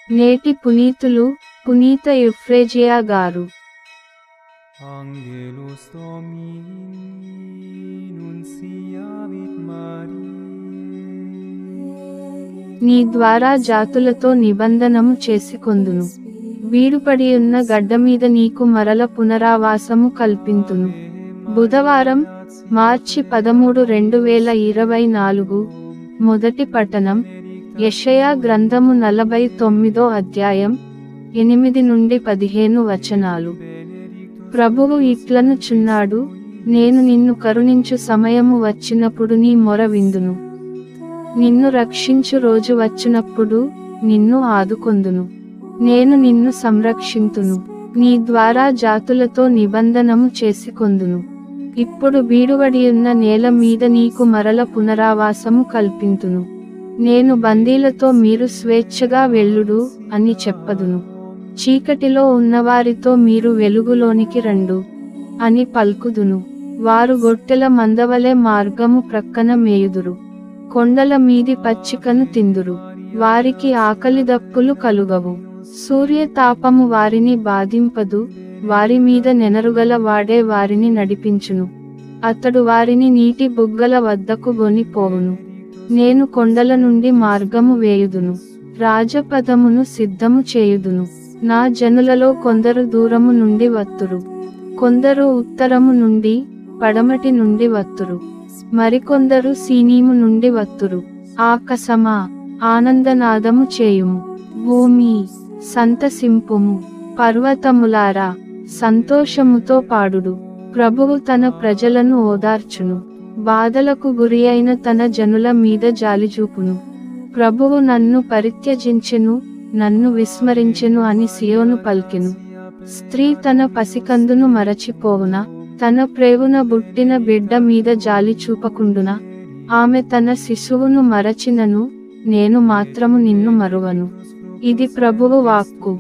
నేటి పునీతులు పునీత యూఫ్రేజియా గారు. Angelus Domini nunciavit Mariae. నీ ద్వారా జాతులతో నిబంధనము చేసుకొందును. వీడుపడియున్న గడ్డమీద నీకు మరల పునరావాసము కల్పింతును. బుధవారం మార్చి 13, 2024. మొదటి పఠనం యెషయా గ్రంథము 49వ అధ్యాయం 8 నుండి 15 వచనాలు. ప్రభువు ఇట్లనుచున్నాడు, నేను నిన్ను కరుణించు సమయము వచ్చినప్పుడు నీ మొర విందును. నిన్ను రక్షించు రోజు వచ్చినప్పుడు నిన్ను ఆదుకొందును. నేను నిన్ను సంరక్షింతును. నీ ద్వారా జాతులతో నిబంధనము చేసుకొందును. ఇప్పుడు బీడువడియున్న నేల మీద నీకు మరల పునరావాసము కల్పింతును. నేను బందీలతో మీరు స్వేచ్ఛగా వెళ్ళుడు అని చెప్పదును. చీకటిలో ఉన్నవారితో మీరు వెలుగులోనికి రండు అని పల్కుదును. వారు గొట్టెల మందవలె మార్గము ప్రక్కన మేయుదురు. కొండల మీది పచ్చికను తిందురు. వారికి ఆకలిదప్పులు కలుగవు. సూర్యతాపము వారిని బాధింపదు. వారి మీద నెనరుగల వాడే వారిని నడిపించును. అతడు వారిని నీటి బుగ్గల వద్దకు గొనిపోవును. నేను కొండల నుండి మార్గము వేయుదును, రాజపదమును సిద్ధము చేయుదును. నా జనులలో కొందరు దూరము నుండి వత్తురు, కొందరు ఉత్తరము నుండి పడమటి నుండి వత్తురు, మరికొందరు సీనీము నుండి వత్తురు. ఆకాశమా ఆనందనాదము చేయుము, భూమి సంతసింపుము, పర్వతములారా సంతోషముతో పాడుడు. ప్రభువు తన ప్రజలను ఓదార్చును, బాధలకు గురి అయిన తన జనుల మీద జాలిచూపును. ప్రభువు నన్ను పరిత్యజించెను, నన్ను విస్మరించెను అని సియోను పల్కెను. స్త్రీ తన పసికందును మరచిపోవునా? తన ప్రేవున బుట్టిన బిడ్డ మీద జాలి చూపకుండునా? ఆమె తన శిశువును మరచినను నేను మాత్రము నిన్ను మరువను. ఇది ప్రభువు వాక్కు.